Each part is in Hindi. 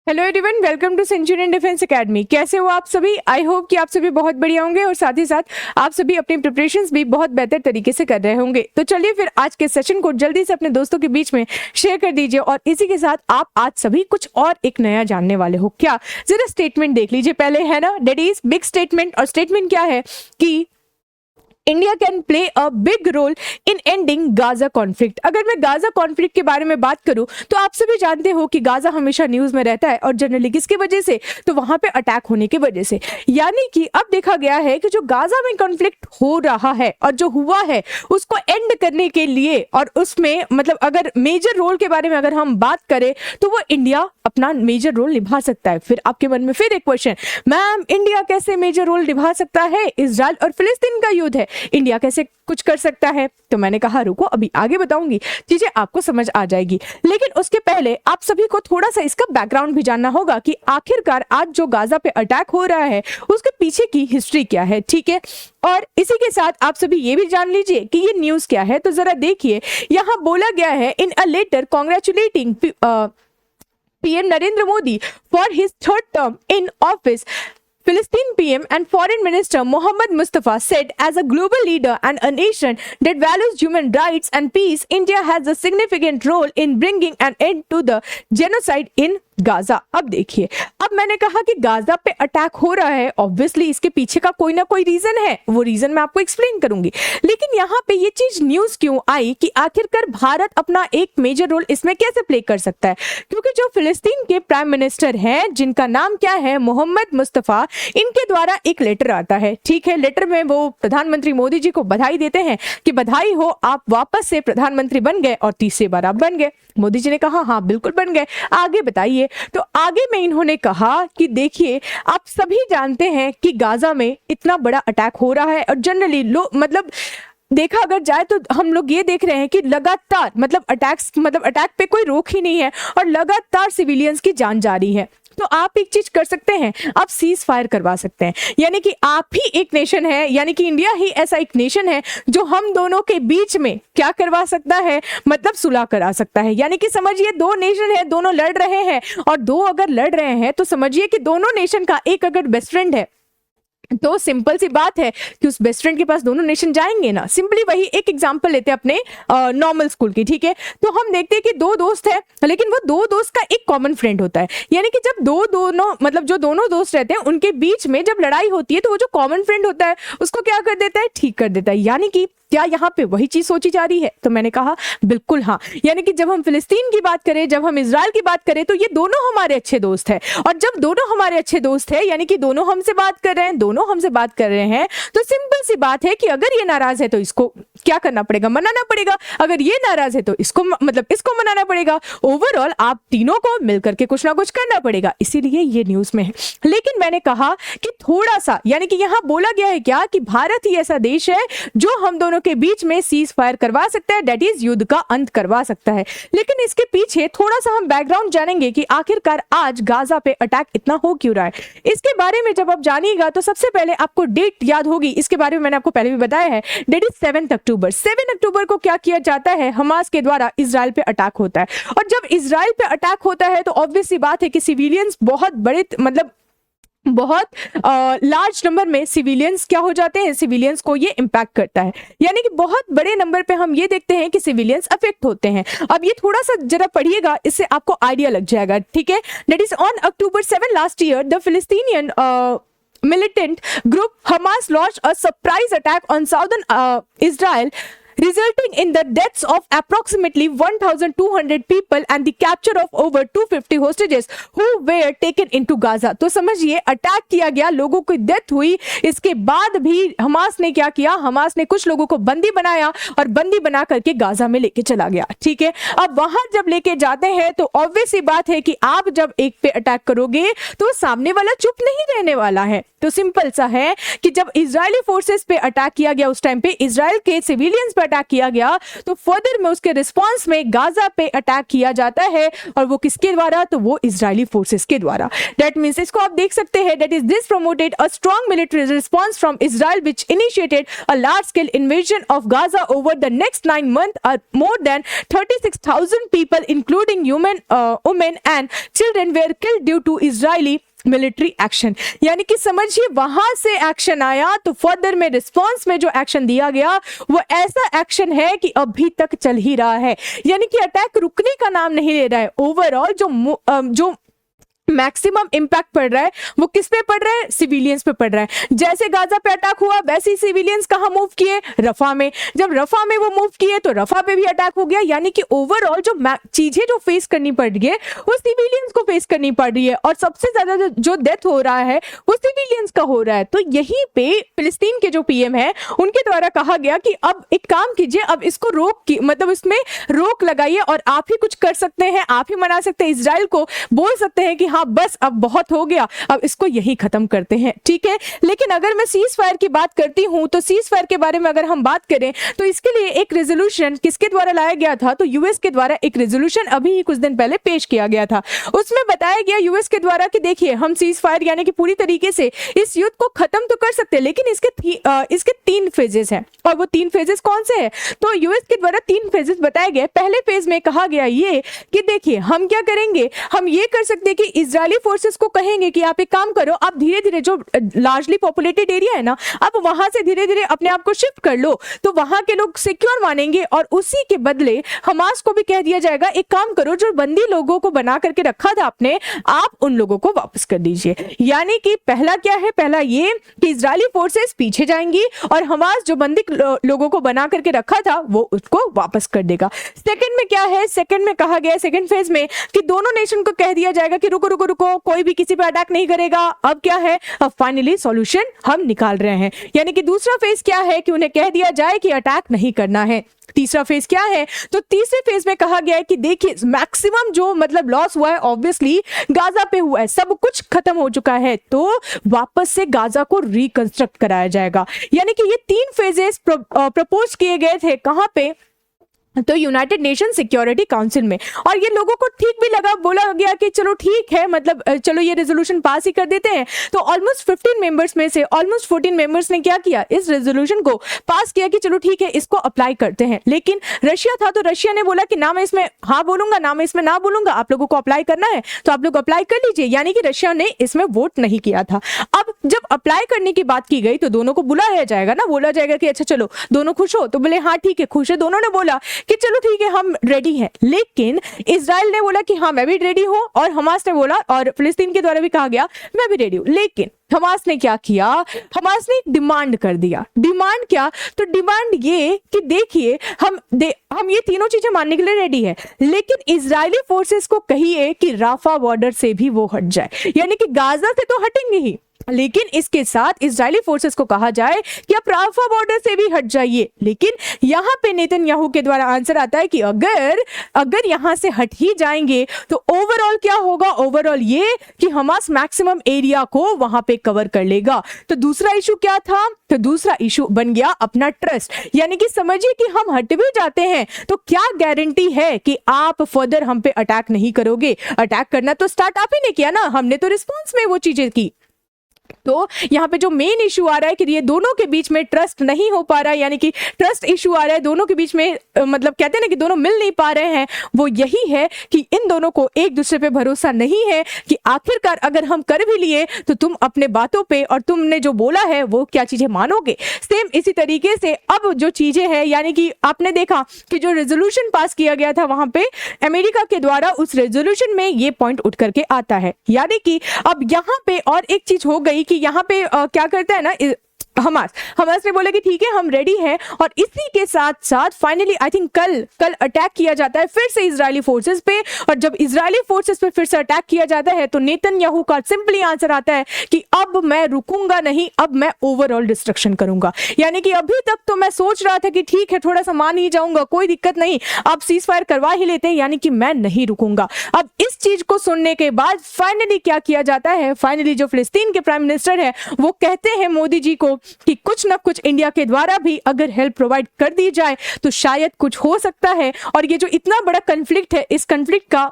Hello everyone, welcome to centurion defence academy. कैसे हो आप सभी? आई होप कि आप सभी बहुत बढ़िया होंगे और साथ ही साथ आप सभी अपनी प्रिपरेशंस भी बहुत बेहतर तरीके से कर रहे होंगे। तो चलिए फिर आज के सेशन को जल्दी से अपने दोस्तों के बीच में शेयर कर दीजिए और इसी के साथ आप आज सभी कुछ और एक नया जानने वाले हो। क्या? जरा स्टेटमेंट देख लीजिए पहले, है ना, दैट इज बिग स्टेटमेंट। और स्टेटमेंट क्या है कि India can play a big role in ending Gaza conflict. अगर मैं गाजा कॉन्फ्लिक्ट के बारे में बात करूं तो आप सभी जानते हो कि गाजा हमेशा न्यूज में रहता है और जनरली किसकी वजह से? तो वहां पे अटैक होने की वजह से। यानी कि अब देखा गया है कि जो गाजा में कॉन्फ्लिक्ट हो रहा है और जो हुआ है उसको एंड करने के लिए, और उसमें मतलब अगर मेजर रोल के बारे में अगर हम बात करें तो वो इंडिया अपना मेजर रोल निभा सकता है। फिर आपके मन में फिर एक क्वेश्चन, मैम इंडिया कैसे मेजर रोल निभा सकता है? इजराइल और फिलिस्तीन का युद्ध है, इंडिया कैसे कुछ कर सकता है? तो मैंने कहा रुको, अभी आगे बताऊंगी, चीजें आपको समझ आ जाएगी। लेकिन उसके पहले आप सभी को थोड़ा सा इसका बैकग्राउंड भी जानना होगा कि आखिरकार आज जो गाजा पे अटैक हो रहा है उसके पीछे की हिस्ट्री क्या है, ठीक है? और इसी के साथ आप सभी ये भी जान लीजिए कि ये न्यूज क्या है। तो जरा देखिए, यहाँ बोला गया है in a letter congratulating PM Narendra Modi for his third term in office, Philistine PM and Foreign Minister Mohammad Mustafa said, as a global leader and a nation that values human rights and peace, India has a significant role in bringing an end to the genocide in Gaza. अब देखिए, अब मैंने कहा कि गाजा पे अटैक हो रहा है, ऑब्वियसली इसके पीछे का कोई ना कोई रीजन है, वो रीजन मैं आपको एक्सप्लेन करूंगी। लेकिन यहाँ पे ये चीज न्यूज क्यों आई कि आखिरकार भारत अपना एक मेजर रोल इसमें कैसे प्ले कर सकता है? क्योंकि जो फिलिस्तीन के प्राइम मिनिस्टर हैं जिनका नाम क्या है, मोहम्मद मुस्तफा, इनके द्वारा एक लेटर आता है, ठीक है? लेटर में वो प्रधानमंत्री मोदी जी को बधाई देते हैं कि बधाई हो, आप वापस से प्रधानमंत्री बन गए और तीसरी बार आप बन गए। मोदी जी ने कहा हाँ बिल्कुल बन गए, आगे बताइए। तो आगे में इन्होंने कहा कि देखिए, आप सभी जानते हैं कि गाजा में इतना बड़ा अटैक हो रहा है और जनरली लोग मतलब देखा अगर जाए तो हम लोग ये देख रहे हैं कि लगातार मतलब अटैक पे कोई रोक ही नहीं है और लगातार सिविलियंस की जान जा रही है। तो आप एक चीज कर सकते हैं, आप सीज फायर करवा सकते हैं। यानी कि आप ही एक नेशन है, यानी कि इंडिया ही ऐसा एक नेशन है जो हम दोनों के बीच में क्या करवा सकता है, मतलब सुलह करा सकता है। यानी कि समझिए दो नेशन है, दोनों लड़ रहे हैं, और दो अगर लड़ रहे हैं तो समझिए कि दोनों नेशन का एक अगर बेस्ट फ्रेंड है तो सिंपल सी बात है कि उस बेस्ट फ्रेंड के पास दोनों नेशन जाएंगे ना। सिंपली वही एक एग्जांपल लेते हैं अपने नॉर्मल स्कूल की, ठीक है? तो हम देखते हैं कि दो दोस्त हैं, लेकिन वो दो दोस्त का एक कॉमन फ्रेंड होता है। यानी कि जब जो दोनों दोस्त रहते हैं उनके बीच में जब लड़ाई होती है तो वो जो कॉमन फ्रेंड होता है उसको क्या कर देता है, ठीक कर देता है। यानी कि क्या यहाँ पे वही चीज सोची जा रही है? तो मैंने कहा बिल्कुल हाँ। यानी कि जब हम फिलिस्तीन की बात करें, जब हम इजराइल की बात करें, तो ये दोनों हमारे अच्छे दोस्त हैं। और जब दोनों हमारे अच्छे दोस्त हैं, यानी कि दोनों हमसे बात कर रहे हैं, तो सिंपल सी बात है कि अगर ये नाराज है तो इसको क्या करना पड़ेगा, मनाना पड़ेगा। अगर ये नाराज है तो इसको मनाना पड़ेगा। ओवरऑल आप तीनों को मिलकर के कुछ ना कुछ करना पड़ेगा, इसीलिए ये न्यूज में है। लेकिन मैंने कहा कि थोड़ा सा, यानी कि यहाँ बोला गया है क्या कि भारत ही ऐसा देश है जो हम दोनों के बीच में सीज फायर करवा सकता है, दैट इज युद्ध का अंत करवा सकता है। लेकिन इसके पीछे थोड़ा सा हम बैकग्राउंड जानेंगे कि आखिरकार आज गाजा पे अटैक इतना हो क्यों रहा है। इसके बारे में जब आप जानिएगा तो सबसे पहले आपको डेट याद होगी, इसके बारे में मैंने आपको पहले भी बताया है, दैट इज 7 अक्टूबर। 7 अक्टूबर को क्या किया जाता है, हमास के द्वारा इजराइल पे अटैक होता है। और जब इजराइल पे अटैक होता है तो ऑब्वियस सी बात है कि सिविलियंस बहुत लार्ज नंबर में सिविलियंस क्या हो जाते हैं, सिविलियंस को ये इंपैक्ट करता है। यानी कि बहुत बड़े नंबर पे हम ये देखते हैं कि सिविलियंस अफेक्ट होते हैं। अब ये थोड़ा सा जरा पढ़िएगा, इससे आपको आइडिया लग जाएगा, ठीक है? That is on October 7 last year the फिलिस्तीनियन militant group Hamas launched a surprise attack on southern Israel, resulting in the deaths of approximately 1,200 people and the capture of over 250 hostages who were taken into Gaza। तो समझिए अटैक किया गया, लोगों की डेथ हुई, इसके बाद भी हमास ने क्या किया, हमास ने कुछ लोगों को बंदी बनाया और बंदी बना करके गाजा में लेके चला गया, ठीक है? अब वहां जब लेके जाते हैं तो ऑब्वियस सी बात है कि आप जब एक पे अटैक करोगे तो सामने वाला चुप नहीं रहने वाला है। तो सिंपल सा है कि जब इजरायली फोर्सेस पे अटैक किया गया उस टाइम पे इजराइल के सिविलियंस पे अटैक किया गया तो फर्दर में उसके रिस्पॉन्स में गाजा पे अटैक किया जाता है, और वो किसके द्वारा, तो वो इजरायली फोर्सेस के द्वारा। दैट मींस इसको आप देख सकते हैं, that is this promoted a strong military response from Israel which initiated a large scale invasion of Gaza over the next 9 months. More than 36,000 people including women and children were killed due to Israeli military action. यानी कि समझिए वहां से एक्शन आया तो फर्दर में रिस्पांस में जो एक्शन दिया गया वो ऐसा एक्शन है कि अभी तक चल ही रहा है, यानी कि अटैक रुकने का नाम नहीं ले रहा है। ओवरऑल जो मैक्सिमम इम्पैक्ट पड़ रहा है वो किस पे पड़ रहा है, सिविलियंस पे पड़ रहा है। जैसे गाजा पे अटैक हुआ वैसे ही सिविलियंस कहाँ मूव किए, रफा में। जब रफा में वो मूव किए तो रफा पे भी अटैक हो गया, यानी कि ओवरऑल जो चीजें जो फेस करनी पड़ रही है वो सिविलियंस को फेस करनी पड़ रही है, और सबसे ज्यादा जो डेथ हो रहा है वो सिविलियंस का हो रहा है। तो यहीं पे फिलिस्तीन के जो पीएम है उनके द्वारा कहा गया कि अब एक काम कीजिए, अब इसको मतलब इसमें रोक लगाइए और आप ही कुछ कर सकते हैं, आप ही मना सकते हैं, इजराइल को बोल सकते हैं कि हाँ बस अब बहुत हो गया, अब इसको यही खत्म करते हैं, ठीक है। लेकिन अगर मैं सीज फायर की बात करती हूं तो सीज फायर के बारे में अगर हम बात करें तो इसके लिए एक रेजोल्यूशन किसके द्वारा लाया गया था, तो यूएस के द्वारा एक रेजोल्यूशन अभी ही कुछ दिन पहले पेश किया गया था। उसमें बताया गया यूएस के द्वारा कि देखिए हम सीज फायर यानी कि पूरी तरीके से इस युद्ध को खत्म तो कर सकते हैं, लेकिन इसके 3 फेजेस हैं, और वो 3 फेजेस कौन से हैं, तो यूएस के द्वारा 3 फेजेस बताए गए। पहले फेज में कहा गया ये कि देखिए हम क्या करेंगे, हम ये कर सकते हैं कि इजरायली फोर्सेस को कहेंगे कि आप एक काम करो, आप धीरे धीरे जो लार्जली पॉपुलेटेड एरिया है ना, आप वहां से धीरे धीरे अपने आप को शिफ्ट कर लो, तो वहां के लोग सिक्योर मानेंगे, और उसी के बदले हमास को भी कह दिया जाएगा एक काम करो, जो बंदी लोगों को बना करके रखा था आपने, आप उन लोगों को वापस कर दीजिए। यानी कि पहला क्या है, पहला ये कि इजरायली फोर्सेस पीछे जाएंगी और हमास जो बंदी लोगों को बना करके रखा था वो उसको वापस कर देगा। सेकंड में क्या है, सेकंड में कहा गया सेकंड फेज में कि दोनों नेशन को कह दिया जाएगा कि रुको रुको रुको, कोई भी किसी पे अटैक नहीं करेगा। अब क्या है, अब फाइनली सॉल्यूशन हम निकाल रहे हैं, यानी कि दूसरा फेज क्या है कि उन्हें कह दिया जाए कि अटैक नहीं करना है। तीसरा फेज क्या है, तो तीसरे फेज में कहा गया है कि देखिए मैक्सिमम जो मतलब लॉस हुआ है ऑब्वियसली गाजा पे हुआ है, सब कुछ खत्म हो चुका है, तो वापस से गाजा को रिकंस्ट्रक्ट कराया जाएगा। यानी कि ये 3 फेजेस प्रपोज किए गए थे, कहां पे, तो यूनाइटेड नेशन सिक्योरिटी काउंसिल में, और ये लोगों को ठीक भी लगा, बोला गया कि चलो ठीक है, मतलब चलो ये रेजोल्यूशन पास ही कर देते हैं। तो ऑलमोस्ट 15 मेंबर्स में से ऑलमोस्ट 14 मेंबर्स ने क्या किया, इस रेजोल्यूशन को पास किया कि चलो ठीक है इसको अप्लाई करते हैं। लेकिन रशिया था तो रशिया ने बोला कि ना मैं इसमें हाँ बोलूंगा ना मैं इसमें ना बोलूंगा, आप लोगों को अप्लाई करना है तो आप लोग अप्लाई कर लीजिए, यानी कि रशिया ने इसमें वोट नहीं किया था। अब जब अप्लाई करने की बात की गई तो दोनों को बुलाया जाएगा ना, बोला जाएगा कि अच्छा चलो दोनों खुश हो, तो बोले हाँ ठीक है खुश है, दोनों ने बोला कि चलो ठीक है हम रेडी हैं। लेकिन इजराइल ने बोला कि हाँ मैं भी रेडी हूं, और हमास ने बोला, और फिलिस्तीन के द्वारा भी कहा गया मैं भी रेडी हूं। लेकिन हमास ने क्या किया, हमास ने डिमांड कर दिया। डिमांड क्या, तो डिमांड ये कि देखिए हम ये तीनों चीजें मानने के लिए रेडी है, लेकिन इजरायली फोर्सेस को कहिए कि राफा बॉर्डर से भी वो हट जाए, यानी कि गाजा से तो हटेंगे ही, लेकिन इसके साथ इजरायली फोर्सेस को कहा जाए कि आप राफा बॉर्डर से भी हट जाइए। लेकिन यहां पे नेतन्याहू के द्वारा आंसर आता है कि अगर यहां से हट ही जाएंगे तो ओवरऑल क्या होगा, ओवरऑल ये कि हमास मैक्सिमम एरिया को वहां पे कवर कर लेगा। तो दूसरा इशू क्या था, तो दूसरा इशू बन गया अपना ट्रस्ट, यानी कि समझिए कि हम हट भी जाते हैं तो क्या गारंटी है कि आप फर्दर हम पे अटैक नहीं करोगे। अटैक करना तो स्टार्ट आप ही ने किया ना, हमने तो रिस्पॉन्स में वो चीजें की। तो यहाँ पे जो मेन इशू आ रहा है कि ये दोनों के बीच में ट्रस्ट नहीं हो पा रहा है, यानी कि ट्रस्ट इशू आ रहा है दोनों के बीच में, मतलब कहते हैं ना कि दोनों मिल नहीं पा रहे हैं, वो यही है कि इन दोनों को एक दूसरे पे भरोसा नहीं है कि आखिरकार अगर हम कर भी लिए तो तुम अपने बातों पे और तुमने जो बोला है वो क्या चीजें मानोगे। सेम इसी तरीके से अब जो चीजें हैं, यानी कि आपने देखा कि जो रेजोल्यूशन पास किया गया था वहां पे अमेरिका के द्वारा, उस रेजोल्यूशन में ये पॉइंट उठ करके आता है, यानी कि अब यहाँ पे और एक चीज हो गई कि यहाँ पे क्या करता है ना हमास ने बोला कि ठीक है हम रेडी हैं, और इसी के साथ साथ फाइनली आई थिंक कल अटैक किया जाता है फिर से इजरायली फोर्सेस पे, और जब इजरायली फोर्सेस पे फिर से अटैक किया जाता है तो नेतन्याहू का सिंपली आंसर आता है कि अब मैं रुकूंगा नहीं, अब मैं ओवरऑल डिस्ट्रक्शन करूंगा। यानी कि अभी तक तो मैं सोच रहा था कि ठीक है थोड़ा सा मान ही जाऊंगा, कोई दिक्कत नहीं, आप सीज फायर करवा ही लेते हैं, यानी कि मैं नहीं रुकूंगा। अब इस चीज को सुनने के बाद फाइनली क्या किया जाता है, फाइनली जो फिलिस्तीन के प्राइम मिनिस्टर है वो कहते हैं मोदी जी को कि कुछ ना कुछ इंडिया के द्वारा भी अगर हेल्प प्रोवाइड कर दी जाए तो शायद कुछ हो सकता है। और ये जो इतना बड़ा कन्फ्लिक्ट है, इस कन्फ्लिक्ट का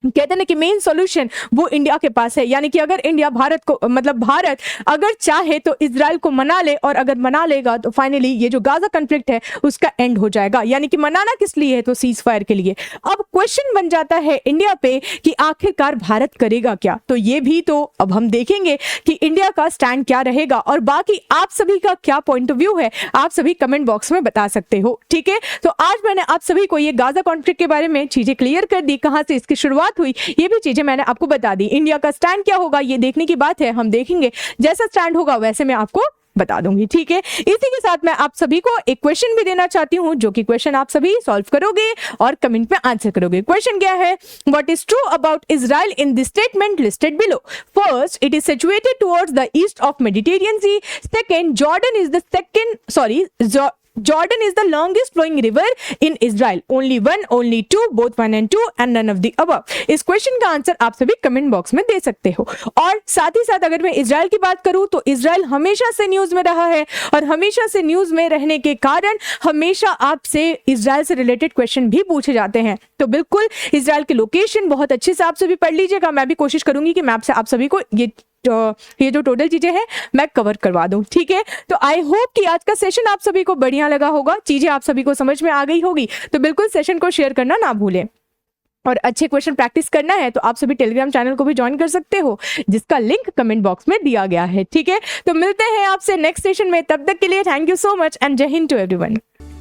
कहते हैं कि मेन सॉल्यूशन वो इंडिया के पास है। यानी कि अगर इंडिया भारत को भारत अगर चाहे तो इजराइल को मना ले, और अगर मना लेगा तो फाइनली ये जो गाजा कॉन्फ्लिक्ट है उसका एंड हो जाएगा। यानी कि मनाना किस लिए है, तो सीज फायर के लिए। अब क्वेश्चन बन जाता है इंडिया पे कि आखिरकार भारत करेगा क्या। तो ये भी तो अब हम देखेंगे कि इंडिया का स्टैंड क्या रहेगा, और बाकी आप सभी का क्या पॉइंट ऑफ व्यू है आप सभी कमेंट बॉक्स में बता सकते हो। ठीक है, तो आज मैंने आप सभी को ये गाजा कॉन्फ्लिक्ट के बारे में चीजें क्लियर कर दी, कहां से इसकी शुरुआत हुई, ये भी चीजें मैंने आपको बता दी। इंडिया का स्टैंड क्या होगा ये देखने की बात है, हम देखेंगे, जैसा स्टैंड होगा वैसे मैं आपको बता दूंगी। ठीक है, इसी के साथ मैं आप सभी को एक क्वेश्चन भी देना चाहती हूं, जो कि क्वेश्चन आप सभी सॉल्व करोगे और कमेंट में आंसर करोगे। क्वेश्चन क्या है, what is true about Israel in the statement listed below. First, it is situated towards the east of Mediterranean sea. Second, Jordan is the longest flowing river in Israel. Only one, only two, both one and two, and none of the above. इस क्वेश्चन का आंसर आप सभी कमेंट बॉक्स में दे सकते हो। और साथ ही साथ अगर मैं इजराइल की बात करूं तो इजराइल हमेशा से न्यूज में रहा है, और हमेशा से न्यूज में रहने के कारण हमेशा आपसे इजराइल से रिलेटेड क्वेश्चन भी पूछे जाते हैं। तो बिल्कुल इजराइल की लोकेशन बहुत अच्छे से आप सभी पढ़ लीजिएगा। मैं भी कोशिश करूंगी कि मैप से आप सभी को ये जो टोटल चीजें हैं मैं कवर करवा दूं। ठीक है, तो आई होप कि आज का सेशन आप सभी को बढ़िया लगा होगा, चीजें आप सभी को समझ में आ गई होगी। तो बिल्कुल सेशन को शेयर करना ना भूलें, और अच्छे क्वेश्चन प्रैक्टिस करना है तो आप सभी टेलीग्राम चैनल को भी ज्वाइन कर सकते हो, जिसका लिंक कमेंट बॉक्स में दिया गया है। ठीक है, तो मिलते हैं आपसे नेक्स्ट सेशन में, तब तक के लिए thank you so much and जय हिंद टू एवरीवन।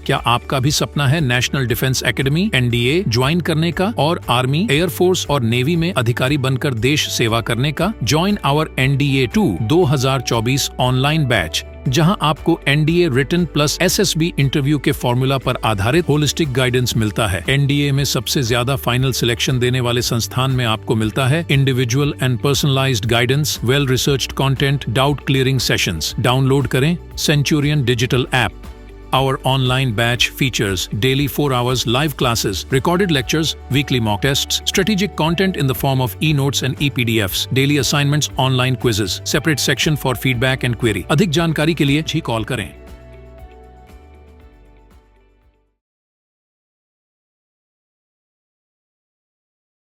क्या आपका भी सपना है national defence academy NDA join करने का और आर्मी, एयरफोर्स और नेवी में अधिकारी बनकर देश सेवा करने का? Join our NDA 2 2024 online batch, जहां आपको NDA written plus SSB interview के फॉर्मूला पर आधारित होलिस्टिक गाइडेंस मिलता है। NDA में सबसे ज्यादा फाइनल सिलेक्शन देने वाले संस्थान में आपको मिलता है individual and personalised guidance, well researched content, doubt clearing sessions. Download करें Centurion digital app. Our online batch features daily 4 hours live classes, recorded lectures, weekly mock tests, strategic content in the form of e-notes and e-PDFs, daily assignments, online quizzes, separate section for feedback and query। अधिक जानकारी के लिए ही कॉल करें।